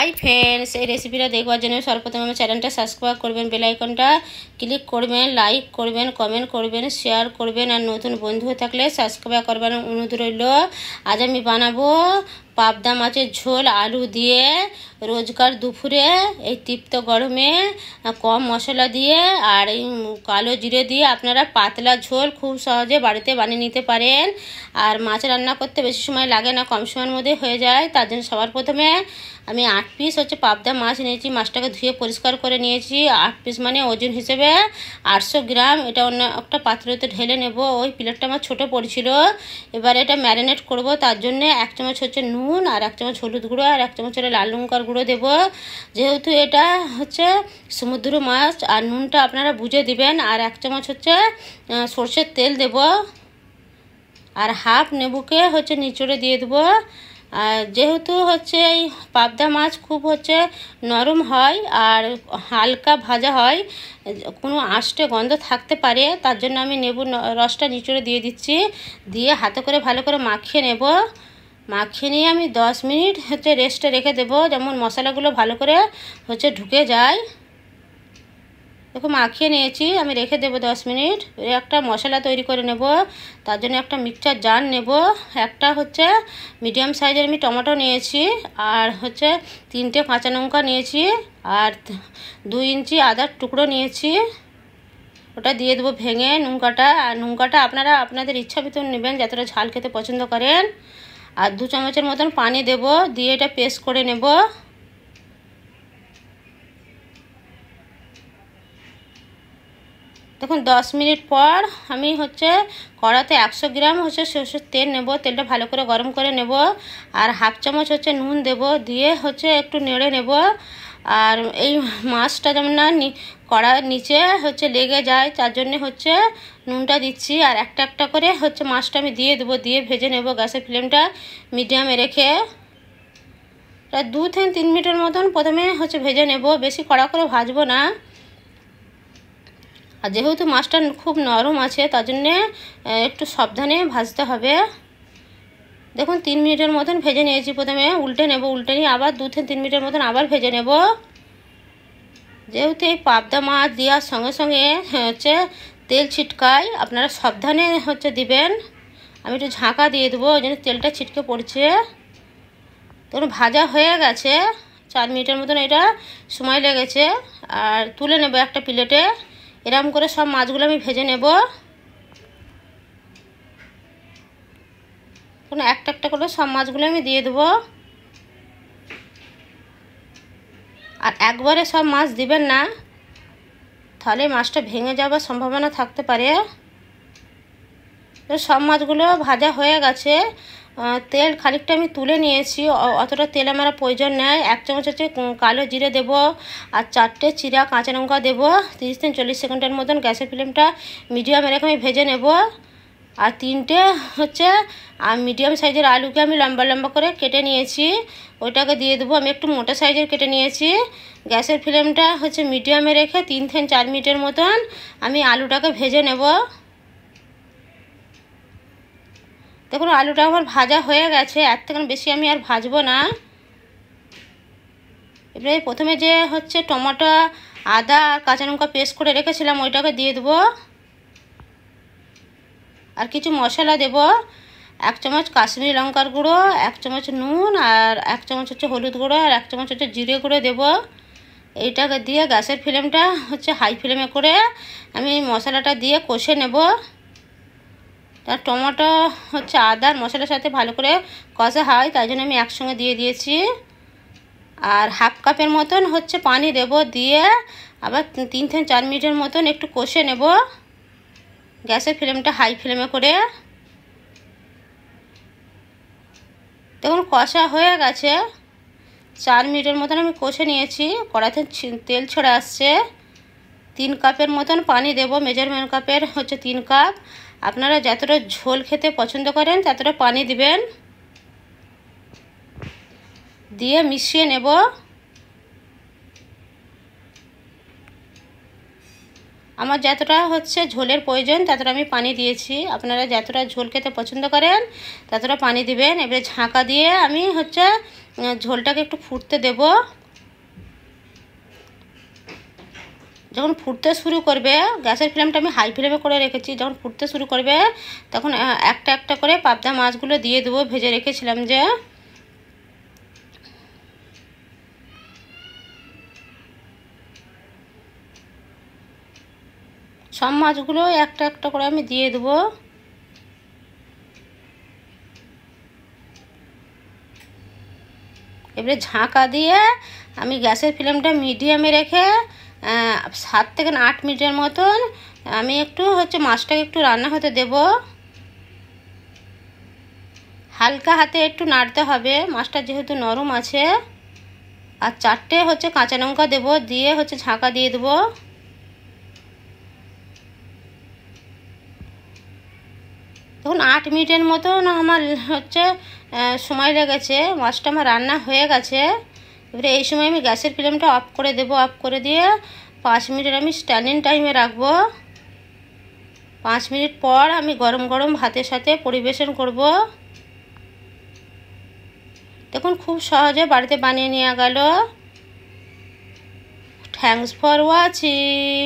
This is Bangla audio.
হাই ফ্রেন্ডস, এই রেসিপিটা দেখবার জন্য সর্বপ্রথম আমার চ্যানেলটা সাবস্ক্রাইব করবেন, বেল আইকনটা ক্লিক করবেন, লাইক করবেন, কমেন্ট করবেন, শেয়ার করবেন। আর নতুন বন্ধু থাকলে সাবস্ক্রাইব করবেন অনুরোধ রইল। আজ আমি বানাবো পাবদা মাছের ঝোল আলু দিয়ে। রোজকার দুপুরে এই তৃপ্ত গরমে কম মশলা দিয়ে আর এই কালো জিরে দিয়ে আপনারা পাতলা ঝোল খুব সহজে বাড়িতে বানিয়ে নিতে পারেন। আর মাছ রান্না করতে বেশি সময় লাগে না, কম সময়ের মধ্যে হয়ে যায়। তার জন্য সবার প্রথমে আমি 8 পিস পাবদা মাছ নিয়েছি। মাছটাকে ধুয়ে পরিষ্কার করে নিয়েছি। 8 পিস মানে ওজন হিসেবে 800 গ্রাম। এটা অন্য একটা পাত্রতে ঢেলে নেব। ওই প্লেটটা আমার ছোটো পড়ছিল। এবার এটা ম্যারিনেট করব। তার জন্য 1 চামচ নুন আর 1 চামচ হলুদ গুঁড়ো আর 1 চামচ লাল লঙ্কার গুঁড়ো দেব। যেহেতু এটা সমুদ্র মাছ, আর নুনটা আপনারা বুঝে দিবেন। আর 1 চামচ সর্ষের তেল দেব। আর হাফ নেবুকে নিচড়ে দিয়ে দেবো। আর যেহেতু এই পাবদা মাছ খুব নরম হয় আর হালকা ভাজা হয়, কোনো আষ্টে গন্ধ থাকতে পারে, তার জন্য আমি নেবুর রসটা নিচড়ে দিয়ে দিচ্ছি। দিয়ে হাতে করে ভালো করে মাখিয়ে নেব। মাখিয়ে নিয়ে আমি 10 মিনিট রেস্টে রেখে দেবো, যেমন মশলাগুলো ভালো করে ঢুকে যায়। দেখো মাখিয়ে নিয়েছি, আমি রেখে দেবো 10 মিনিট। একটা মশলা তৈরি করে নেব। তার জন্য একটা মিক্সচার জার নেব। একটা মিডিয়াম সাইজের আমি টমেটো নিয়েছি। আর 3টে কাঁচা লঙ্কা নিয়েছি। আর 2 ইঞ্চি আদার টুকরো নিয়েছি। ওটা দিয়ে দেবো ভেঙে নুনকাটা। আর নুনকাটা আপনারা আপনাদের ইচ্ছা মতন নেবেন, যতটা ঝাল খেতে পছন্দ করেন। আর 2 চামচের মতন পানি দেব। দিয়ে এটা পেস্ট করে নেব। দেখুন 10 মিনিট পর আমি কড়াতে 100 গ্রাম সরষের তেল নেব। তেলটা ভালো করে গরম করে নেব। আর হাফ চামচ নুন দেব। দিয়ে একটু নেড়ে নেব। আর এই মাছটা যেমন না কড়ার নিচে লেগে যায়, তার জন্য নুনটা দিচ্ছি। আর একটা একটা করে মাছটা আমি দিয়ে দেবো। দিয়ে ভেজে নেব গ্যাসের ফ্লেমটা মিডিয়ামে রেখে। প্রায় 2 থেকে 3 মিনিটের মতন প্রথমে ভেজে নেব, বেশি কড়া করে ভাজবো না। আর যেহেতু মাছটা খুব নরম আছে, তার জন্যে একটু সাবধানে ভাজতে হবে। দেখুন 3 মিনিটের মতন ভেজে নিয়েছি। প্রথমে উল্টে নেব, উল্টে নিয়ে আবার 2 থেকে 3 মিনিটের মতন আবার ভেজে নেব। যেহেতু এই পাবদা মাছ দেওয়ার সঙ্গে সঙ্গে তেল ছিটকায়, আপনারা সাবধানে দিবেন। আমি একটু ঝাঁকা দিয়ে দেবো, ওই জন্য তেলটা ছিটকে পড়ছে। দেখুন ভাজা হয়ে গেছে। 4 মিনিটের মতন এটা সময় লেগেছে। আর তুলে নেব একটা প্লেটে। এরকম করে সব মাছগুলো আমি ভেজে নেব। একটা একটা করে সব মাছগুলো আমি দিয়ে দেবো। আর একবারে সব মাছ দিবেন না, তাহলে মাছটা ভেঙে যাওয়ার সম্ভাবনা থাকতে পারে। সব মাছগুলো ভাজা হয়ে গেছে। তেল খানিকটা আমি তুলে নিয়েছি, অতটা তেল আমার প্রয়োজন নেই। 1 চামচ কালো জিরে দেব। আর 4টে চিরা কাঁচা লঙ্কা দেবো। 30 থেকে 40 সেকেন্ডের মতন গ্যাসের ফ্লেমটা মিডিয়ামে রেখে আমি ভেজে নেব। আর 3টে মিডিয়াম সাইজের আলুকে আমি লম্বা লম্বা করে কেটে নিয়েছি, ওইটাকে দিয়ে দেবো। আমি একটু মোটা সাইজের কেটে নিয়েছি। গ্যাসের ফ্লেমটা মিডিয়ামে রেখে 3 থেকে 4 মিনিটের মতন আমি আলুটাকে ভেজে নেব। দেখুন আলুটা আমার ভাজা হয়ে গেছে। এর থেকে বেশি আমি আর ভাজবো না। এবারে প্রথমে যে টমেটো, আদা আর কাঁচা লঙ্কা পেস্ট করে রেখেছিলাম, ওইটাকে দিয়ে দেবো। আর কিছু মশলা দেব। 1 চামচ কাশ্মীরি লঙ্কার গুঁড়ো, 1 চামচ নুন, আর 1 চামচ হলুদ গুঁড়ো, আর 1 চামচ জিরে গুঁড়ো দেব। এইটাকে দিয়ে গ্যাসের ফ্লেমটা হাই ফ্লেমে করে আমি মশলাটা দিয়ে কষে নেব। আর টমেটো আদার মশলার সাথে ভালো করে কষা হয়, তাই জন্য আমি একসঙ্গে দিয়ে দিয়েছি। আর হাফ কাপের মতন পানি দেব। দিয়ে আবার 3 থেকে 4 মিনিটের মতন একটু কষে নেব গ্যাসের ফ্লেমটা হাই ফ্লেমে করে। দেখুন কষা হয়ে গেছে। 4 মিনিটের মতন আমি কষে নিয়েছি। কড়াইতে তেল ছেড়ে আসছে। 3 কাপের মতন পানি দেব। মেজারমেন্ট কাপের 3 কাপ। আপনারা যতটা ঝোল খেতে পছন্দ করেন ততটা পানি দিবেন। দিয়ে মিশিয়ে নেব। আমার যতটা হচ্ছে ঝোলের প্রয়োজন ততটা আমি পানি দিয়েছি। আপনারা যতটা ঝোল খেতে পছন্দ করেন ততটা পানি দিবেন। এবারে ঢাকা দিয়ে আমি হচ্ছে ঝোলটাকে একটু ফুটতে দেব। যখন ফুটতে শুরু করবে, গ্যাসের ফ্লেমটা আমি হাই ফ্লেমে করে রেখেছি, যখন ফুটতে শুরু করবে তখন একটা একটা করে পাবদা মাছগুলো দিয়ে দেবো, ভেজে রেখেছিলাম যে। সব মাছগুলো একটা একটা করে আমি দিয়ে দেবো। এবারে ঢাকা দিয়ে আমি গ্যাসের ফ্লেমটা মিডিয়ামে রেখে 7 থেকে 8 মিনিটের মতন আমি একটু হচ্ছে মাছটাকে একটু রান্না হতে দেব। হালকা হাতে একটু নাড়তে হবে, মাছটা যেহেতু নরম আছে। আর 4টে হচ্ছে কাঁচা লঙ্কা দেবো, দিয়ে হচ্ছে ঢাকা দিয়ে দেবো। তখন 8 মিনিটের মতন আমার হচ্ছে সময় লেগেছে, মাছটা আমার রান্না হয়ে গেছে। এবারে এই সময় আমি গ্যাসের ফ্লেমটা অফ করে দেবো। অফ করে দিয়ে 5 মিনিট আমি স্ট্যান্ডিং টাইমে রাখবো। 5 মিনিট পর আমি গরম গরম ভাতের সাথে পরিবেশন করব। দেখুন খুব সহজে বাড়িতে বানিয়ে নেওয়া গেল। Thanks for watching.